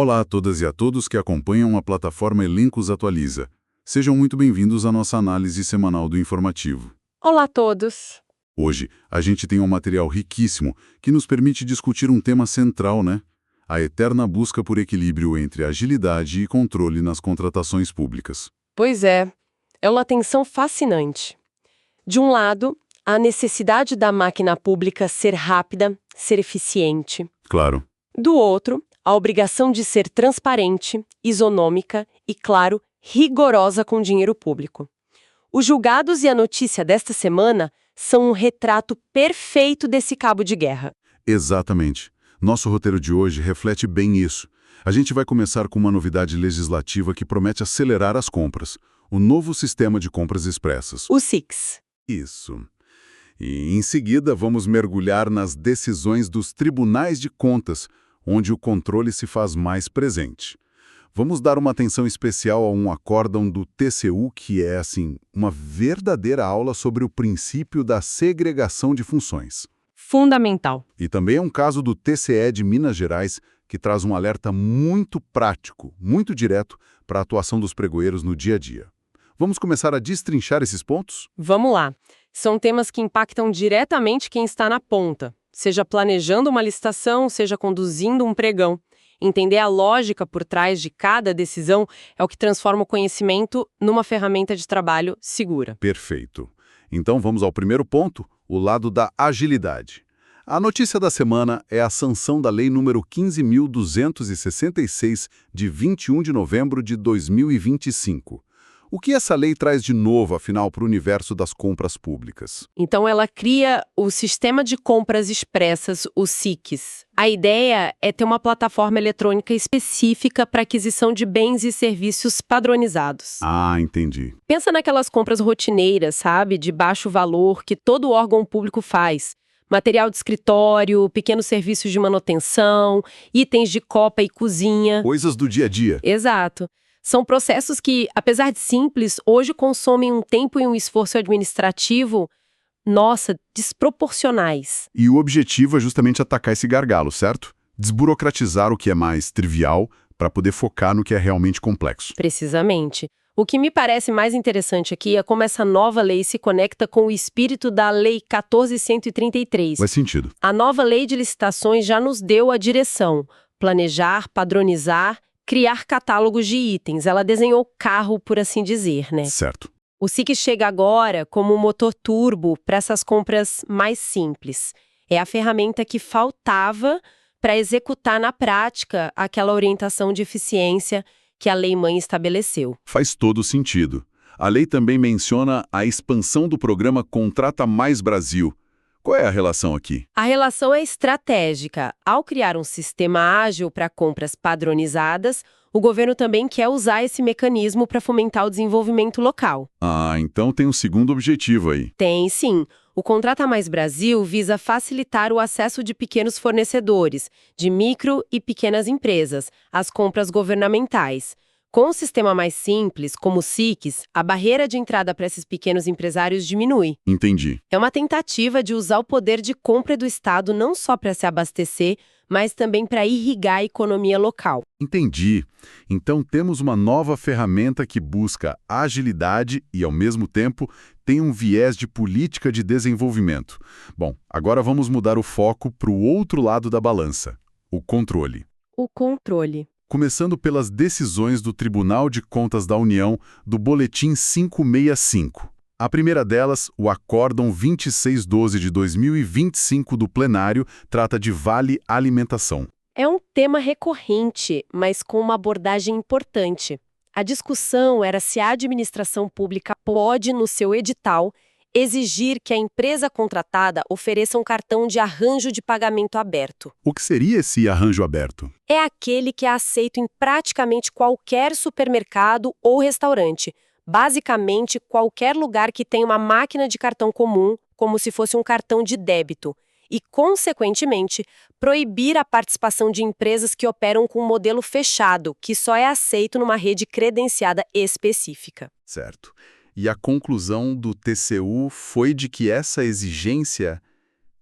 Olá a todas e a todos que acompanham a plataforma Elencos Atualiza. Sejam muito bem-vindos à nossa análise semanal do informativo. Olá a todos! Hoje, a gente tem um material riquíssimo que nos permite discutir um tema central, né? A eterna busca por equilíbrio entre agilidade e controle nas contratações públicas. Pois é uma tensão fascinante. De um lado, a necessidade da máquina pública ser rápida, ser eficiente. Claro. Do outro, a obrigação de ser transparente, isonômica e, claro, rigorosa com o dinheiro público. Os julgados e a notícia desta semana são um retrato perfeito desse cabo de guerra. Exatamente. Nosso roteiro de hoje reflete bem isso. A gente vai começar com uma novidade legislativa que promete acelerar as compras. O novo sistema de compras expressas. O SIX. Isso. E, em seguida, vamos mergulhar nas decisões dos tribunais de contas, onde o controle se faz mais presente. Vamos dar uma atenção especial a um acórdão do TCU que é, uma verdadeira aula sobre o princípio da segregação de funções. Fundamental. E também é um caso do TCE de Minas Gerais que traz um alerta muito prático, muito direto para a atuação dos pregoeiros no dia a dia. Vamos começar a destrinchar esses pontos? Vamos lá. São temas que impactam diretamente quem está na ponta, seja planejando uma licitação, seja conduzindo um pregão. Entender a lógica por trás de cada decisão é o que transforma o conhecimento numa ferramenta de trabalho segura. Perfeito. Então vamos ao primeiro ponto, o lado da agilidade. A notícia da semana é a sanção da Lei nº 15.266, de 21 de novembro de 2025. O que essa lei traz de novo, afinal, para o universo das compras públicas? Então ela cria o Sistema de Compras Expressas, o SIX. A ideia é ter uma plataforma eletrônica específica para aquisição de bens e serviços padronizados. Ah, entendi. Pensa naquelas compras rotineiras, sabe, de baixo valor que todo órgão público faz. Material de escritório, pequenos serviços de manutenção, itens de copa e cozinha. Coisas do dia a dia. Exato. São processos que, apesar de simples, hoje consomem um tempo e um esforço administrativo, desproporcionais. E o objetivo é justamente atacar esse gargalo, certo? Desburocratizar o que é mais trivial para poder focar no que é realmente complexo. Precisamente. O que me parece mais interessante aqui é como essa nova lei se conecta com o espírito da Lei 14.133. Faz sentido. A nova lei de licitações já nos deu a direção: planejar, padronizar, criar catálogos de itens. Ela desenhou o carro, por assim dizer, né? Certo. O SIC chega agora como um motor turbo para essas compras mais simples. É a ferramenta que faltava para executar na prática aquela orientação de eficiência que a lei-mãe estabeleceu. Faz todo sentido. A lei também menciona a expansão do programa Contrata Mais Brasil. Qual é a relação aqui? A relação é estratégica. Ao criar um sistema ágil para compras padronizadas, o governo também quer usar esse mecanismo para fomentar o desenvolvimento local. Ah, então tem um segundo objetivo aí. Tem, sim. O Contrata Mais Brasil visa facilitar o acesso de pequenos fornecedores, de micro e pequenas empresas, às compras governamentais. Com um sistema mais simples, como o SIX, a barreira de entrada para esses pequenos empresários diminui. Entendi. É uma tentativa de usar o poder de compra do Estado não só para se abastecer, mas também para irrigar a economia local. Entendi. Então temos uma nova ferramenta que busca agilidade e, ao mesmo tempo, tem um viés de política de desenvolvimento. Bom, agora vamos mudar o foco para o outro lado da balança, o controle. O controle. Começando pelas decisões do Tribunal de Contas da União do Boletim 565. A primeira delas, o Acórdão 2612 de 2025 do plenário, trata de Vale Alimentação. É um tema recorrente, mas com uma abordagem importante. A discussão era se a administração pública pode, no seu edital, exigir que a empresa contratada ofereça um cartão de arranjo de pagamento aberto. O que seria esse arranjo aberto? É aquele que é aceito em praticamente qualquer supermercado ou restaurante, basicamente qualquer lugar que tenha uma máquina de cartão comum, como se fosse um cartão de débito, e, consequentemente, proibir a participação de empresas que operam com um modelo fechado, que só é aceito numa rede credenciada específica. Certo. E a conclusão do TCU foi de que essa exigência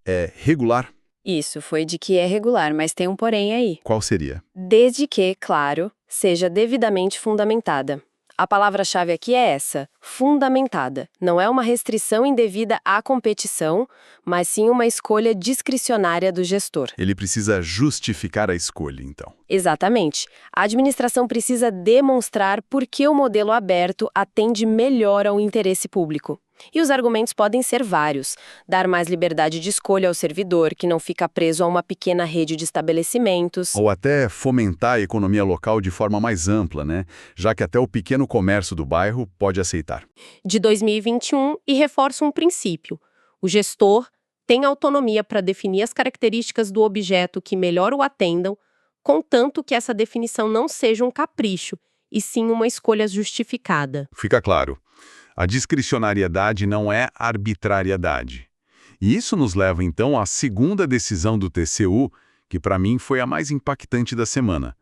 é regular? Isso, foi de que é regular, mas tem um porém aí. Qual seria? Desde que, claro, seja devidamente fundamentada. A palavra-chave aqui é essa, fundamentada. Não é uma restrição indevida à competição, mas sim uma escolha discricionária do gestor. Ele precisa justificar a escolha, então. Exatamente. A administração precisa demonstrar por que o modelo aberto atende melhor ao interesse público. E os argumentos podem ser vários. Dar mais liberdade de escolha ao servidor, que não fica preso a uma pequena rede de estabelecimentos. Ou até fomentar a economia local de forma mais ampla, né? Já que até o pequeno comércio do bairro pode aceitar. De 2021 e reforça um princípio. O gestor tem autonomia para definir as características do objeto que melhor o atendam, contanto que essa definição não seja um capricho, e sim uma escolha justificada. Fica claro. A discricionariedade não é arbitrariedade. E isso nos leva, então, à segunda decisão do TCU, que para mim foi a mais impactante da semana.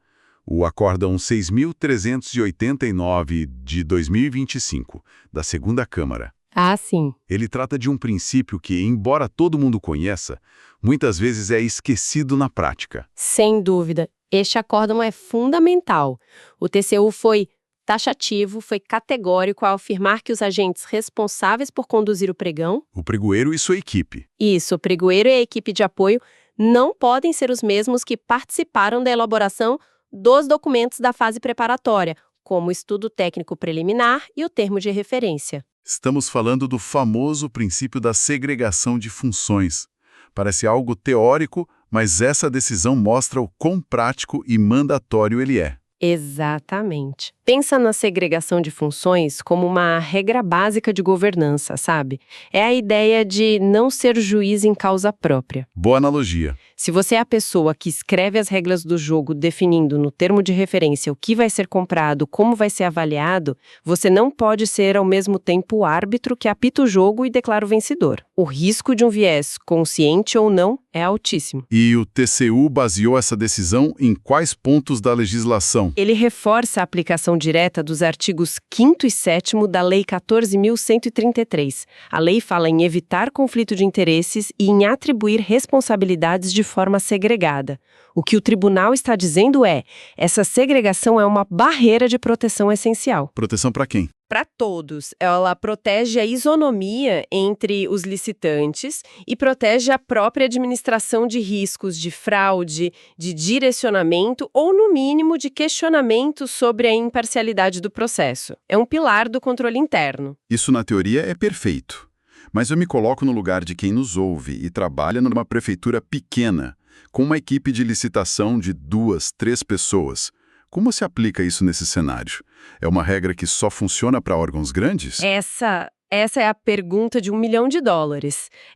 O Acórdão 6.389 de 2025, da Segunda Câmara. Ah, sim. Ele trata de um princípio que, embora todo mundo conheça, muitas vezes é esquecido na prática. Sem dúvida. Este acórdão é fundamental. O TCU foi taxativo, foi categórico ao afirmar que os agentes responsáveis por conduzir o pregão, O pregoeiro e sua equipe. isso, o pregoeiro e a equipe de apoio, não podem ser os mesmos que participaram da elaboração dos documentos da fase preparatória, como o estudo técnico preliminar e o termo de referência. Estamos falando do famoso princípio da segregação de funções. Parece algo teórico, mas essa decisão mostra o quão prático e mandatório ele é. Exatamente. Pensa na segregação de funções como uma regra básica de governança, sabe? É a ideia de não ser juiz em causa própria. Boa analogia. Se você é a pessoa que escreve as regras do jogo definindo no termo de referência o que vai ser comprado, como vai ser avaliado, você não pode ser ao mesmo tempo o árbitro que apita o jogo e declara o vencedor. O risco de um viés, consciente ou não, é altíssimo. E o TCU baseou essa decisão em quais pontos da legislação? Ele reforça a aplicação direta dos artigos 5º e 7º da Lei 14.133. A lei fala em evitar conflito de interesses e em atribuir responsabilidades de forma segregada. O que o tribunal está dizendo é, essa segregação é uma barreira de proteção essencial. Proteção para quem? Para todos. Ela protege a isonomia entre os licitantes e protege a própria administração de riscos de fraude, de direcionamento ou, no mínimo, de questionamento sobre a imparcialidade do processo. É um pilar do controle interno. Isso, na teoria, é perfeito. Mas eu me coloco no lugar de quem nos ouve e trabalha numa prefeitura pequena, com uma equipe de licitação de 2, 3 pessoas. Como se aplica isso nesse cenário? É uma regra que só funciona para órgãos grandes? Essa é a pergunta de $1 milhão.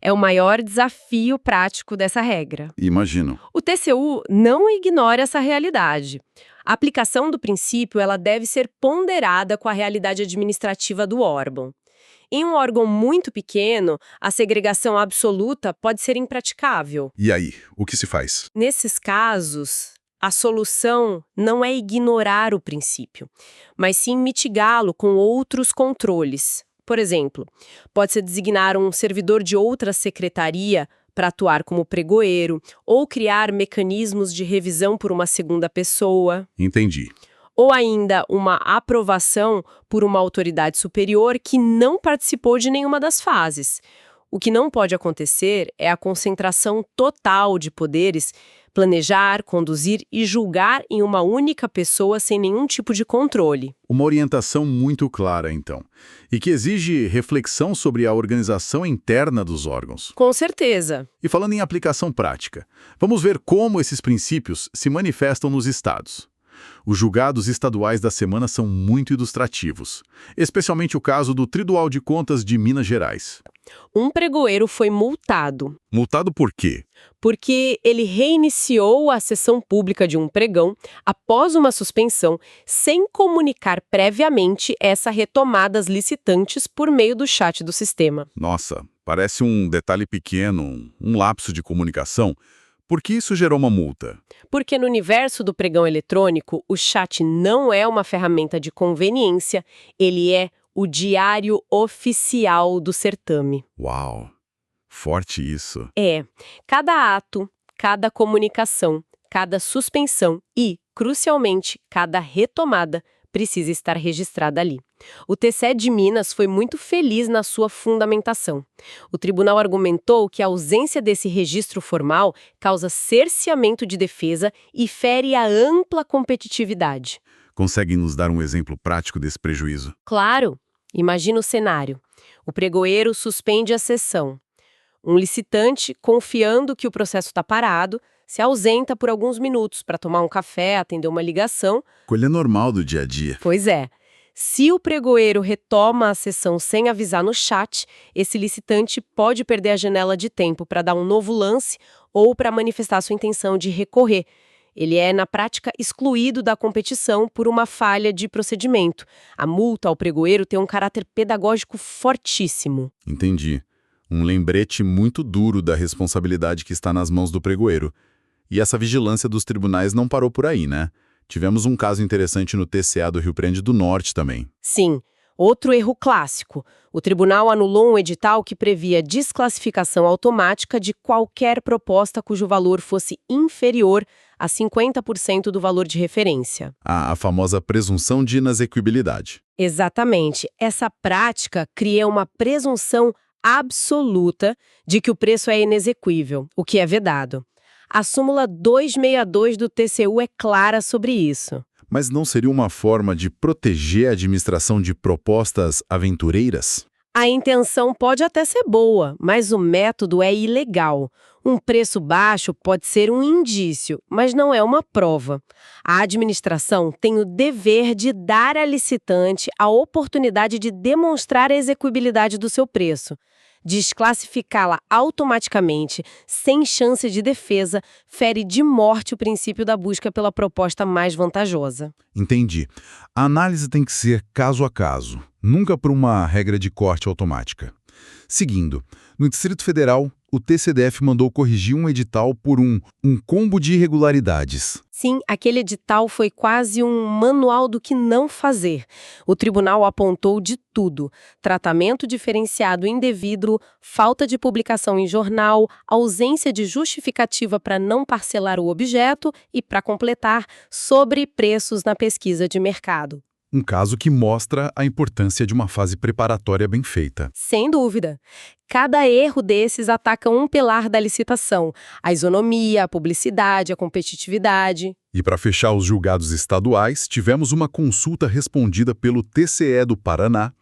É o maior desafio prático dessa regra. Imagino. O TCU não ignora essa realidade. A aplicação do princípio ela deve ser ponderada com a realidade administrativa do órgão. Em um órgão muito pequeno, a segregação absoluta pode ser impraticável. E aí, o que se faz? Nesses casos, a solução não é ignorar o princípio, mas sim mitigá-lo com outros controles. Por exemplo, pode-se designar um servidor de outra secretaria para atuar como pregoeiro ou criar mecanismos de revisão por uma segunda pessoa. Entendi. Ou ainda uma aprovação por uma autoridade superior que não participou de nenhuma das fases. O que não pode acontecer é a concentração total de poderes, planejar, conduzir e julgar em uma única pessoa sem nenhum tipo de controle. Uma orientação muito clara, então, e que exige reflexão sobre a organização interna dos órgãos. Com certeza. E falando em aplicação prática, vamos ver como esses princípios se manifestam nos estados. Os julgados estaduais da semana são muito ilustrativos, especialmente o caso do Tribunal de Contas de Minas Gerais. Um pregoeiro foi multado. Multado por quê? Porque ele reiniciou a sessão pública de um pregão após uma suspensão, sem comunicar previamente essa retomada às licitantes por meio do chat do sistema. Nossa, parece um detalhe pequeno, um lapso de comunicação. Por que isso gerou uma multa? Porque no universo do pregão eletrônico, o chat não é uma ferramenta de conveniência, ele é o diário oficial do certame. Uau, forte isso. Cada ato, cada comunicação, cada suspensão e, crucialmente, cada retomada precisa estar registrada ali. O TCE de Minas foi muito feliz na sua fundamentação. O tribunal argumentou que a ausência desse registro formal causa cerceamento de defesa e fere a ampla competitividade. Consegue nos dar um exemplo prático desse prejuízo? Claro! Imagina o cenário. O pregoeiro suspende a sessão. Um licitante, confiando que o processo está parado, se ausenta por alguns minutos para tomar um café, atender uma ligação. Coisa normal do dia a dia. Pois é. Se o pregoeiro retoma a sessão sem avisar no chat, esse licitante pode perder a janela de tempo para dar um novo lance ou para manifestar sua intenção de recorrer. Ele é, na prática, excluído da competição por uma falha de procedimento. A multa ao pregoeiro tem um caráter pedagógico fortíssimo. Entendi. Um lembrete muito duro da responsabilidade que está nas mãos do pregoeiro. E essa vigilância dos tribunais não parou por aí, né? Tivemos um caso interessante no TCA do Rio Grande do Norte também. Sim, outro erro clássico. O tribunal anulou um edital que previa desclassificação automática de qualquer proposta cujo valor fosse inferior a 50% do valor de referência. A famosa presunção de inexequibilidade. Exatamente. Essa prática cria uma presunção absoluta de que o preço é inexequível, o que é vedado. A súmula 262 do TCU é clara sobre isso. Mas não seria uma forma de proteger a administração de propostas aventureiras? A intenção pode até ser boa, mas o método é ilegal. Um preço baixo pode ser um indício, mas não é uma prova. A administração tem o dever de dar à licitante a oportunidade de demonstrar a execuibilidade do seu preço. Desclassificá-la automaticamente, sem chance de defesa, fere de morte o princípio da busca pela proposta mais vantajosa. Entendi. A análise tem que ser caso a caso, nunca por uma regra de corte automática. Seguindo, no Distrito Federal, o TCDF mandou corrigir um edital por um combo de irregularidades. Sim, aquele edital foi quase um manual do que não fazer. O tribunal apontou de tudo: tratamento diferenciado indevido, falta de publicação em jornal, ausência de justificativa para não parcelar o objeto e, para completar, sobrepreços na pesquisa de mercado. Um caso que mostra a importância de uma fase preparatória bem feita. Sem dúvida. Cada erro desses ataca um pilar da licitação: a isonomia, a publicidade, a competitividade. E para fechar os julgados estaduais, tivemos uma consulta respondida pelo TCE do Paraná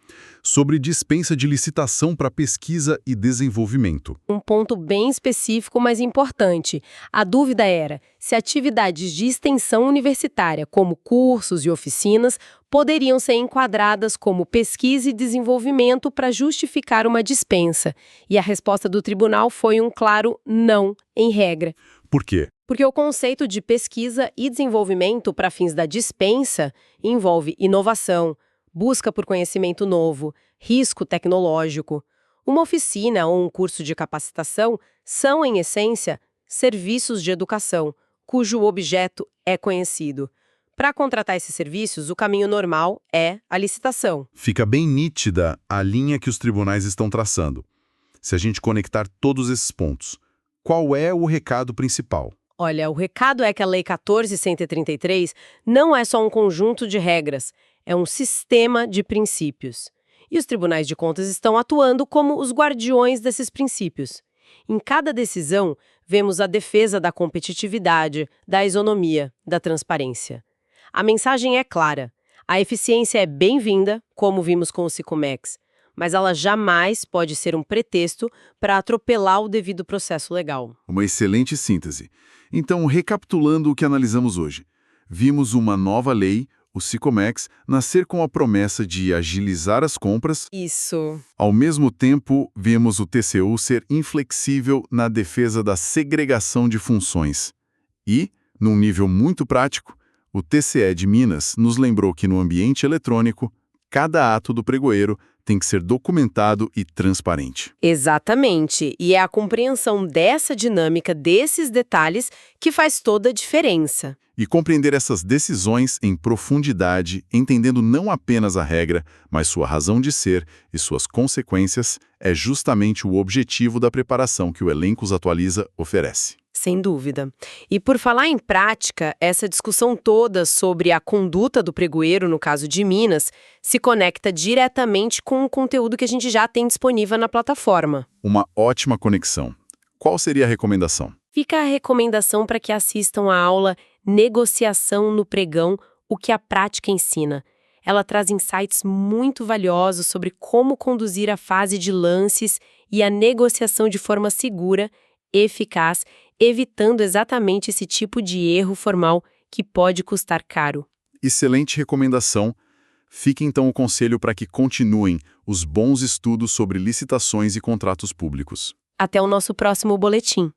sobre dispensa de licitação para pesquisa e desenvolvimento. Um ponto bem específico, mas importante. A dúvida era se atividades de extensão universitária, como cursos e oficinas, poderiam ser enquadradas como pesquisa e desenvolvimento para justificar uma dispensa. E a resposta do tribunal foi um claro não, em regra. Por quê? Porque o conceito de pesquisa e desenvolvimento para fins da dispensa envolve inovação, busca por conhecimento novo, risco tecnológico. Uma oficina ou um curso de capacitação são, em essência, serviços de educação, cujo objeto é conhecido. Para contratar esses serviços, o caminho normal é a licitação. Fica bem nítida a linha que os tribunais estão traçando. Se a gente conectar todos esses pontos, qual é o recado principal? Olha, o recado é que a Lei 14.133 não é só um conjunto de regras, é um sistema de princípios. E os tribunais de contas estão atuando como os guardiões desses princípios. Em cada decisão, vemos a defesa da competitividade, da isonomia, da transparência. A mensagem é clara: a eficiência é bem-vinda, como vimos com o Sicomex, mas ela jamais pode ser um pretexto para atropelar o devido processo legal. Uma excelente síntese. Então, recapitulando o que analisamos hoje, vimos uma nova lei, o Sicomex, nascer com a promessa de agilizar as compras. Isso. Ao mesmo tempo, vemos o TCU ser inflexível na defesa da segregação de funções. E, num nível muito prático, o TCE de Minas nos lembrou que no ambiente eletrônico, cada ato do pregoeiro tem que ser documentado e transparente. Exatamente. E é a compreensão dessa dinâmica, desses detalhes, que faz toda a diferença. E compreender essas decisões em profundidade, entendendo não apenas a regra, mas sua razão de ser e suas consequências, é justamente o objetivo da preparação que o Elencos Atualiza oferece. Sem dúvida. E por falar em prática, essa discussão toda sobre a conduta do pregoeiro, no caso de Minas, se conecta diretamente com o conteúdo que a gente já tem disponível na plataforma. Uma ótima conexão. Qual seria a recomendação? Fica a recomendação para que assistam à aula Negociação no Pregão, o que a prática ensina. Ela traz insights muito valiosos sobre como conduzir a fase de lances e a negociação de forma segura, eficaz, evitando exatamente esse tipo de erro formal que pode custar caro. Excelente recomendação. Fique então o conselho para que continuem os bons estudos sobre licitações e contratos públicos. Até o nosso próximo boletim.